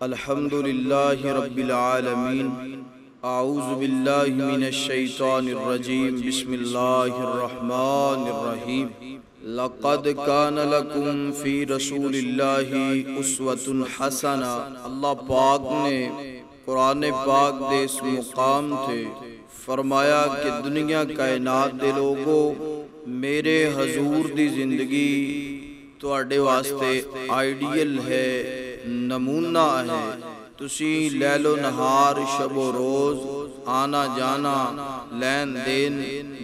الحمد للہ رب العالمین اعوذ باللہ من الشیطان الرجیم بسم اللہ الرحمن الرحیم لقد کان لکم فی رسول اللہ اسوۃ حسنہ۔ اللہ پاک نے قرآن پاک دے اس مقام تھے فرمایا کہ دنیا کائنات دے لوگو میرے حضور دی زندگی تواڈے واسطے آئیڈیل ہے، نمونہ ہے۔ تسی لیل و نہار شب و روز آنا جانا لین دین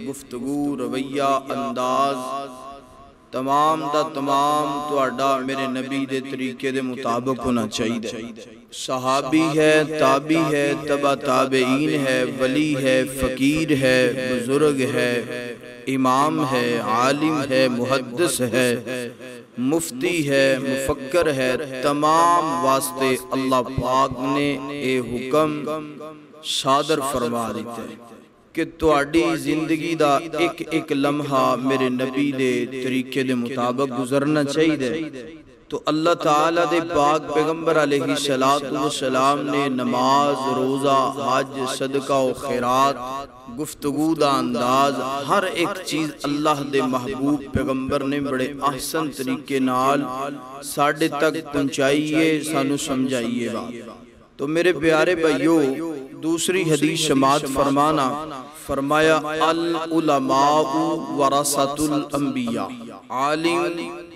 گفتگو رویہ انداز تمام دا تمام تواڈا میرے نبی دے طریقے دے مطابق ہونا چاہیے۔ صحابی ہے، تابعی ہے، تبع تابعین ہے، ولی ہے، فقیر ہے، بزرگ ہے، امام ہے، عالم ہے، محدث ہے، مفتی ہے، مفکر ہے، تمام واسطے اللہ پاک نے اے حکم صادر فرما دیتا ہے کہ تواڈی زندگی دا ایک ایک لمحہ میرے نبی دے طریقے دے مطابق گزرنا چاہیے۔ تو اللہ تعالیٰ دے پاک پیغمبر علیہ السلام نے نماز، روزہ، حج، صدقہ و خیرات، گفتگو دا انداز، ہر ایک چیز اللہ دے محبوب پیغمبر نے بڑے احسن طریقے نال ساڑھے تک پہنچائیے، سانو سمجھائیے بات۔ تو میرے پیارے بھائیو، دوسری حدیث سماعت فرمانا، فرمایا العلماء ورثۃ الانبیاء، عالم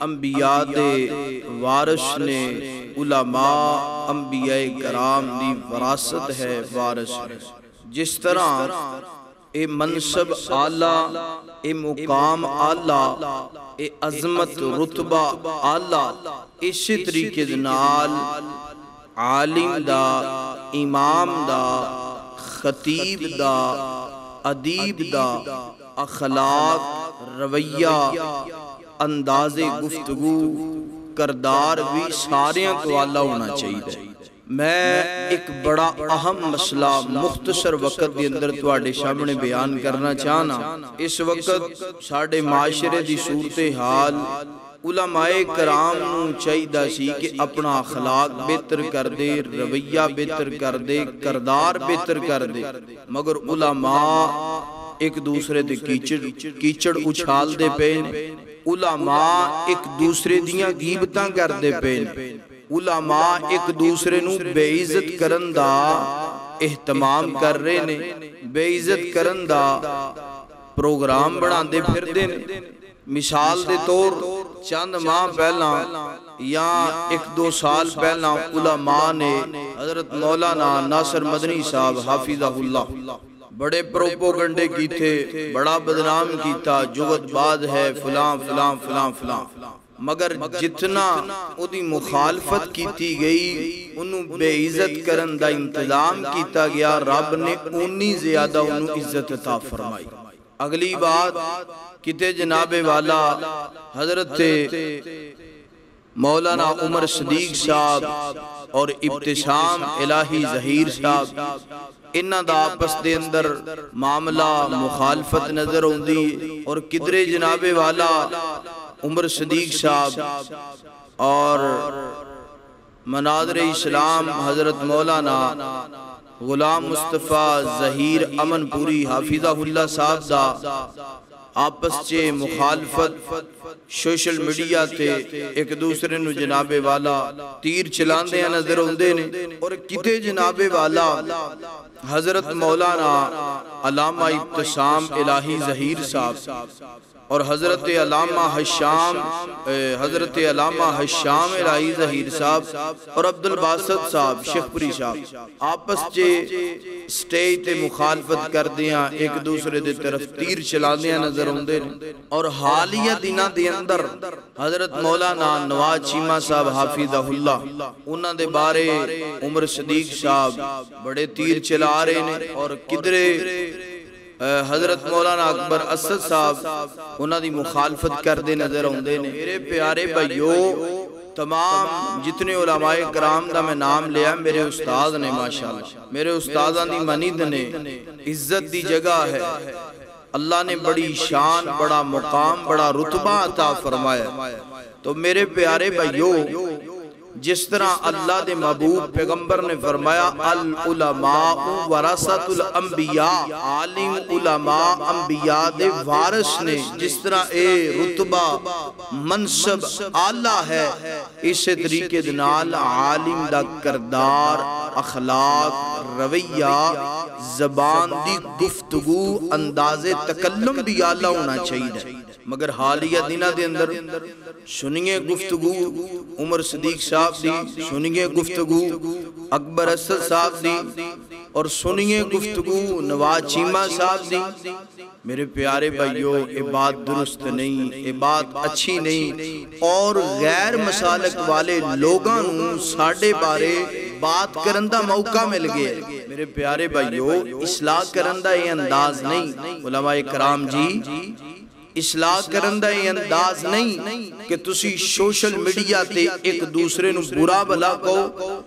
انبیاء دے وارث نے، علماء انبیاء کرام دی وراثت ہے، وارث ہے۔ جس طرح اے منصب اعلیٰ، اے مقام اعلیٰ، اے عظمت رتبہ اعلیٰ، اسی طریقے نال عالم دا، امام دا، خطیب دا، ادیب دا اخلاق، رویہ، انداز گفتگو، کردار بھی سارے تو اعلیٰ ہونا چاہیے۔ میں ایک بڑا اہم مسئلہ مختصر وقت کے اندر تواڈے سامنے بیان کرنا چاہنا۔ اس وقت ساڈے معاشرے دی صورتحال علماء کرام نو چاہیے سی کہ اپنا اخلاق بہتر کر دے، رویہ بہتر کر دے، کردار بہتر کر دے، مگر علماء ایک دوسرے دے کیچڑ اچھال دے پے، علماء ایک دوسرے دیاں غیبتاں کر دے پے، علماء ایک دوسرے نو بے عزت کرن دا اہتمام کر رہے نے، بے عزت کرن دا پروگرام بنا دے پھر دے نے۔ مثال دے طور چند ماہ پہلا یا ایک دو سال پہلا علماء نے حضرت مولانا ناصر مدنی صاحب حافظہ اللہ بڑے پروپوگنڈے کی تھے، بڑا بدنام کیتا، جگت باز ہے، فلاں فلاں فلاں فلاں، مگر جتنا اودی مخالفت کیتی گئی، انہوں بے عزت کرن دا انتظام کیتا گیا، رب نے انی زیادہ انہوں عزت عطا فرمائی۔ اگلی بات کتے جناب والا حضرت مولانا عمر صدیق صاحب اور ابتسام الہی ظہیر صاحب، انہاں دا آپس دے اندر معاملہ مخالفت نظر ہوندی، اور کدرے جناب والا عمر صدیق صاحب اور مناظر اسلام حضرت مولانا غلام مصطفیٰ ظہیر امن پوری حافظہ اللہ صاحب دا آپس چے مخالفت سوشل میڈیا تے ایک دوسرے نو جناب والا تیر چلاندے ہیں نظر ہوندے نے، اور کتے جناب والا حضرت مولانا علامہ ابتسام الہی ظہیر صاحب اور حضرت علامہ حشام الہی ظہیر صاحب اور عبدالباسط صاحب شیخ پوری صاحب آپس چے سٹیج تے مخالفت کر دیاں، ایک دوسرے دے طرف تیر چلا دیاں نظر ہوندے، اور حالیہ دنہ دے اندر حضرت مولانا نواز چیمہ صاحب حافظہ اللہ انہاں دے بارے عمر صدیق صاحب بڑے تیر چلا رہے ہیں، اور کدرے حضرت مولانا اکبر اسد صاحب انہاں دی مخالفت کر دے نظر ہوندے نے۔ میرے پیارے بھائیو، تمام جتنے علماء کرام دا میں نام لیا میرے استاد نے، ماشاءاللہ میرے استادان دی منید نے، عزت دی جگہ ہے، اللہ نے بڑی شان، بڑا مقام، بڑا رتبہ عطا فرمایا۔ تو میرے پیارے بھائیو، جس طرح اللہ دے محبوب پیغمبر نے فرمایا العلماء ورثۃ الانبیاء، عالم علماء انبیاء دے وارث نے، جس طرح اے رتبہ منصب اعلیٰ ہے، اسی طریقے دے نال عالم دا کردار، اخلاق، رویہ، زبان دی گفتگو، انداز تکلم بھی اعلیٰ ہونا چاہیے۔ مگر حالیہ دنہ دے اندر سنیے گفتگو عمر صدیق صاحب دی، سنیے گفتگو اکبر اسد صاحب دی، اور سنیے گفتگو نواز چیمہ صاحب دی۔ میرے پیارے بھائیو، یہ بات درست نہیں، یہ بات اچھی نہیں، اور غیر مسالک والے لوگاں نوں ساڈے بارے بات کرن دا موقع مل گئے۔ میرے پیارے بھائیو، اصلاح کرن دا یہ انداز نہیں۔ علماء کرام جی، اصلاح کرن دا یہ انداز نہیں کہ تسی سوشل میڈیا تے ایک دوسرے نو برا بلا کہو،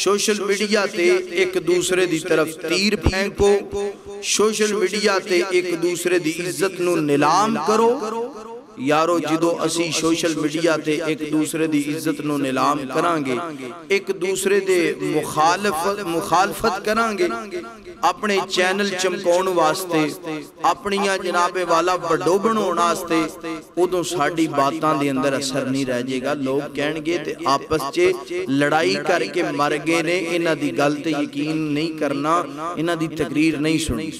سوشل میڈیا تے ایک دوسرے دی طرف تیر پھینکو، سوشل میڈیا تے ایک دوسرے دی عزت نو نیلام کرو۔ یارو جدو اسی سوشل میڈیا تے ایک دوسرے دی عزت نو نیلام کرانگے، ایک دوسرے دے مخالفت کرانگے، اپنے چینل چمکون واسطے، اپنیاں جناب والا بڑو بنون واسطے، ادھوں ساڑی باتاں دے اندر اثر نہیں رہ جے گا۔ لوگ کہنگے تے آپس چے لڑائی کر کے مر گئے نے، انہاں دی گل تے یقین نہیں کرنا، انہاں دی تقریر نہیں سنی۔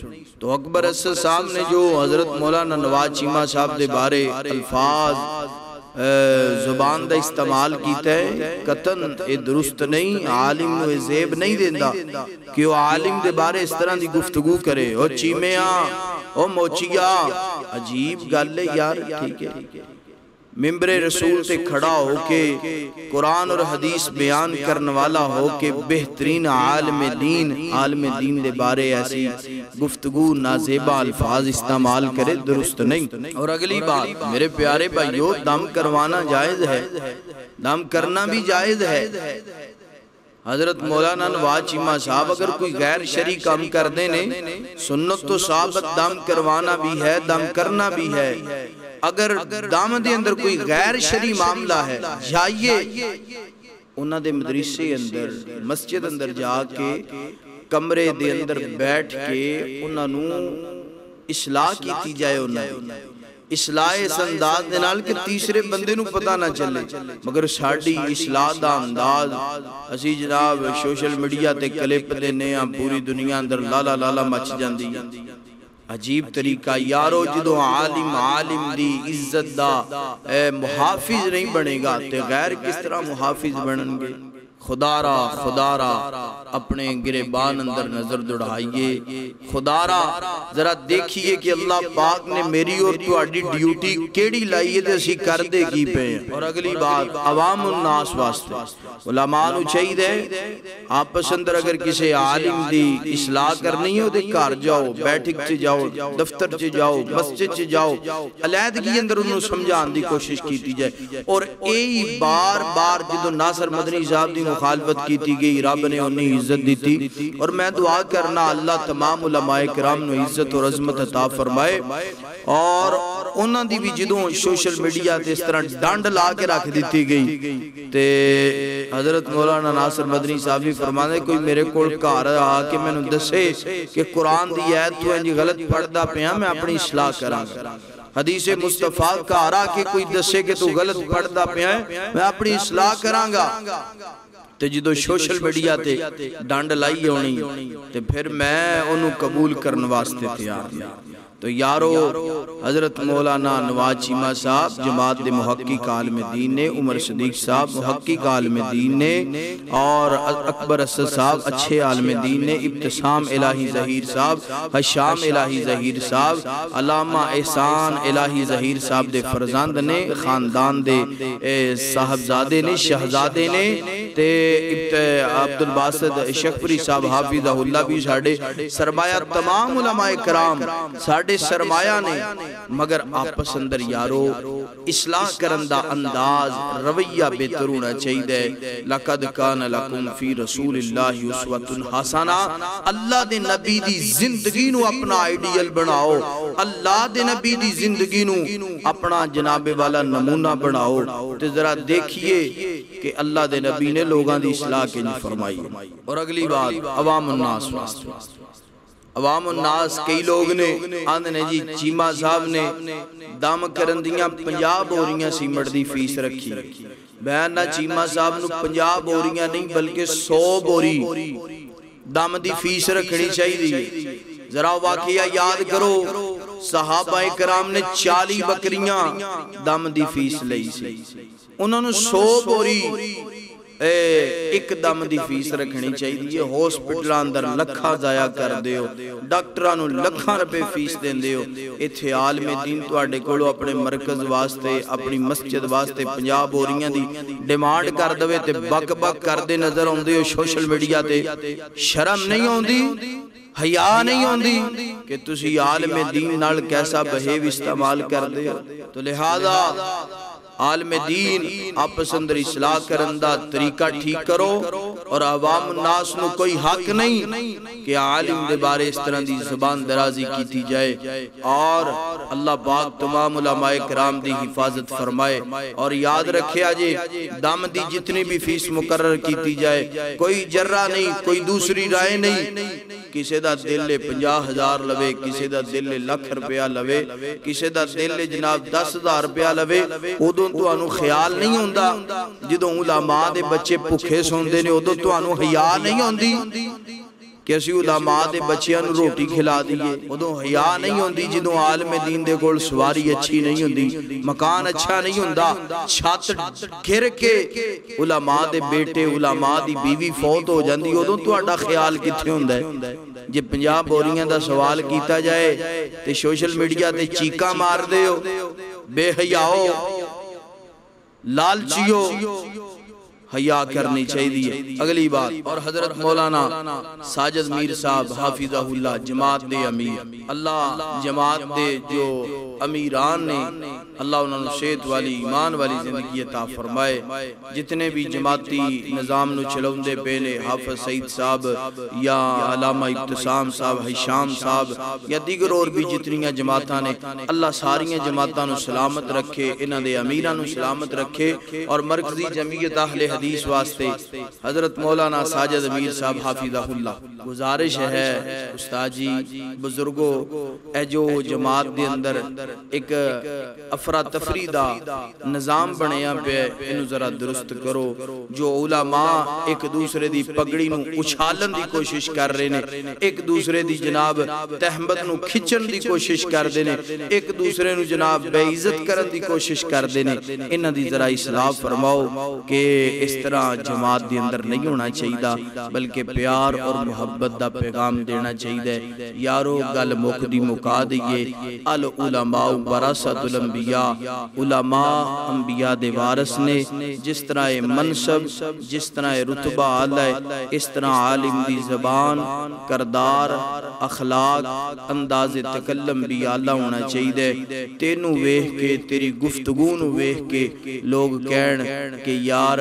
تو اکبر اسد صاحب نے جو حضرت مولانا نواز چیمہ صاحب دے بارے الفاظ زبان دا استعمال کیتا ہے، قطن اے درست نہیں، عالم نو زیب نہیں دیندہ کہ وہ عالم دے بارے اس طرح دی گفتگو کرے۔ او چیمیاں، او موچیا، عجیب گل ہے یار، ٹھیک ہے۔ ممبر رسول تے کھڑا ہو کے قرآن اور حدیث بیان کرنے والا ہو کے بہترین عالم دین دے بارے ایسی گفتگو نازیبہ الفاظ استعمال کرے، درست نہیں۔ اور اگلی بات میرے پیارے بھائیو، دم کروانا جائز ہے، دم کرنا بھی جائز ہے۔ حضرت مولانا نواز چیمہ صاحب اگر کوئی غیر شرعی کام کر دینے، سنت تو ثابت دم کروانا بھی ہے، دم کرنا بھی ہے۔ اگر دم دے اندر کوئی غیر شرعی معاملہ ہے، جائیے انہاں دے مدرسے اندر، مسجد اندر جا کے کمرے دے اندر بیٹھ کے انہاں نو اصلاح کیتی جائے، انہاں اصلاح اس انداز دے نال کہ تیسرے بندے نو پتہ نہ چلے۔ مگر ساڑی اصلاح دا انداز اسی جناب سوشل میڈیا تے کلپ دینے ہاں، پوری دنیا اندر لالا لالا مچ جاندی۔ عجیب طریقہ یارو، جدو عالم دی عزت دا محافظ نہیں بنے گا تے غیر کس طرح محافظ بنن گے؟ خدا را اپنے گریبان اندر نظر دڑھائیے، خدا را ذرا دیکھیے کہ اللہ پاک نے میری اور تہاڈی ڈیوٹی کیڑی لائیے تے اسی کر دے کی پے ہیں۔ اور اگلی بات عوام الناس واسطے علماء نو چاہیے آپس اندر اگر کسی عالم دی اصلاح کرنی ہو تے گھر جاؤ، بیٹھک چ جاؤ، دفتر چ جاؤ، مسجد چ جاؤ، علیحدگی اندر انہوں سمجھان دی کوشش کیتی جائے۔ اور ای بار بار جدو ناصر مدنی صاحب دی مخالفت کیتی گئی، رب نے انہیں عزت دیتی، اور میں دعا کرنا اللہ تمام علماء کرام نو عزت اور عظمت عطا فرمائے۔ اور انہاں دی بھی جدوں سوشل میڈیا تے اس طرح ڈانڈ لا کے رکھ دیتی گئی تے حضرت مولانا ناصر مدنی صاحب بھی فرمانے کوئی میرے کول گھر آ کے میں نے دسے کہ قرآن دی آیت تو انجی غلط پڑھدا پیا، میں اپنی اصلاح کراں گا۔ حدیث مصطفیٰ کا آرا کہ کوئی دسے کہ تو غلط پڑھدا پیا ہے، میں اپنی اصلاح کراں گا۔ تے جدو سوشل میڈیا تے ڈانڈ لائی ہونی تے پھر میں انہوں قبول کرنے واسطے تیار نہیں۔ تو یارو حضرت مولانا نواز چیمہ صاحب جماعت دے محقق عالم دین نے، عمر صدیق صاحب محقق عالم دین نے، اور اکبر اسد صاحب اچھے عالم دین نے، ابتسام الہی ظہیر صاحب، حشام الہی ظہیر صاحب، علامہ احسان الہی ظہیر صاحب دے فرزند نے، خاندان دے صاحبزادے نے، شہزادے نے، تے عبدالباسط شیخپوری صاحب حافظہ اللہ بھی ساڑھے سرمایہ تمام علماء کرام ساڑھے ساڈے سرمایہ نے، مگر آپس اندر یارو اصلاح کرن دا انداز رویہ بہتر ہونا چاہیے۔ لقد کان لکم فی رسول اللہ اسوۃ حسنہ، اللہ دے نبی دی زندگی نو اپنا آئیڈیل بناؤ، اللہ دے نبی دی زندگی نو اپنا جناب والا نمونہ بناؤ، تے ذرا دیکھیے کہ اللہ دے نبی نے لوگاں دی اصلاح کے نہیں فرمائی۔ اور اگلی بات عوام الناس واسطے، عوام الناس کئی لوگ نے آندھے نے جی چیمہ صاحب نے دم کرن دیاں 50 بوریاں سیمٹ دی فیس رکھی، بیان نہ چیمہ صاحب نو 50 بوریاں نہیں بلکہ 100 بوری دم دی فیس رکھنی چاہیے۔ ذرا واقعہ یاد کرو، صحابہ کرام نے 40 بکریاں دم دی فیس لئی سی، انہوں نے 100 بوری ایک دم دی فیس رکھنی چاہیے۔ ہاسپٹل اندر لکھاں ضائع کر دیو، ڈاکٹرانو لکھاں روپے فیس دین دیو، ایتھے عالم دین تواڈے کولو اپنے مرکز واسطے اپنی مسجد واسطے 50 بوریاں دی ڈیمانڈ کر دوے تے بک بک کر دے نظر آندے ہو سوشل میڈیا تے، شرم نہیں آندی، حیا نہیں ہوندی کہ تسی عالم دین نال کیسا بہیو استعمال کر دے ہو؟ تو لہذا عالم دین آپس اندر اصلاح کرندہ طریقہ ٹھیک کرو، اور عوام الناس نو کوئی حق نہیں کہ عالم دے بارے اس طرح دی زبان درازی کیتی جائے۔ اور اللہ پاک تمام علماء کرام دی حفاظت فرمائے، اور یاد رکھے آجے دم دی جتنی بھی فیس مقرر کیتی جائے، کوئی جرہ نہیں، کوئی دوسری رائے نہیں، کسی دا دل 50,000 لوے، کسی دا دل ₹1,00,000 لوے، کسی دا دل جناب 10,000 روپیہ لوے، ادھوں تو انو خیال نہیں ہوندہ جدوں علماء دے بچے پکھے سوندے نے، ادھوں تو انو حیا نہیں ہوندی کہ اسی علماء دے بچیاں نو روٹی کھلا دیئے، ادھوں حیا نہیں ہوندی جدوں عالم دین دے کول سواری اچھی نہیں ہوندی، مکان اچھا نہیں ہوندہ، چھت گر کے علماء دے بیٹے علماء دی بیوی فوت ہو جاندی، ادھوں تو اڈا خیال کتھے ہوندہ ہے؟ جے 50 بوریاں دا سوال کیتا جائے تے سوشل میڈیا تے چیکا مار دے ہو، بے حیاؤ، لالچیو، حیا کرنی چاہیے۔ اگلی بات، اور حضرت مولانا ساجد میر صاحب حافظہ اللہ جماعت دے امیر، اللہ جماعت دے جو امیران نے اللہ انہوں نے صحت والی ایمان والی زندگی عطا فرمائے، جتنے بھی جماعتی نظام نو چلوندے پہلے حافظ سعید صاحب یا علامہ ابتسام صاحب، حشام صاحب یا دیگر اور بھی جتنیاں جماعتاں نے، اللہ ساریاں جماعتاں نو سلامت رکھے، انہاں دے امیران نو سلامت رکھے، اور مرکزی جمعیت اہل حدیث واسطے حضرت مولانا ساجد امیر صاحب حافظہ اللہ گزارش ہے استاد جی بزرگوں، اے جو جماعت دے اندر ایک افراتفری دا نظام بنیا پہ انہوں ذرا درست کرو، جو علماء ایک دوسرے دی پگڑی نو اچھالن دی کوشش کر رہے نے، ایک دوسرے دی جناب تہمت نو کھچن دی کوشش کر دینے، ایک دوسرے نو جناب بے عزت کرن دی کوشش کر دینے، انہاں دی ذرا اصلاح فرماؤ کہ اس طرح جماعت دی اندر نہیں ہونا چاہیے، بلکہ پیار اور محبت دا پیغام دینا چاہیے۔ یارو گل مک دی مکا دیئے، العلماء ورثۃ الانبیاء، علماء انبیاء دے وارث نے، جس طرح منصب جس طرح رتبہ اعلیٰ ہے، اس طرح عالم دی زبان، کردار، اخلاق، انداز تکلم بھی اعلیٰ ہونا چاہیے۔ تینوں ویکھ کے تیری گفتگو نو ویکھ کے لوگ کہن کہ یار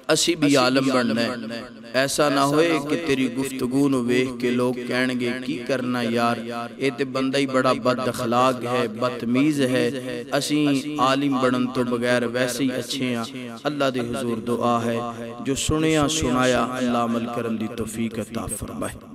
اسی بھی عالم بننا ہے، ایسا نہ ہوئے کہ تیری گفتگو نو ویکھ کے لوگ کہن گے کی کرنا یار، اے تے بندہ ہی بڑا بد اخلاق ہے، بدتمیز ہے، اسی عالم بنن تو بغیر ویسے ہی اچھے ہیں۔ اللہ دے حضور دعا ہے جو سنیا سنایا اللہ عمل کرن دی توفیق عطا فرمائے۔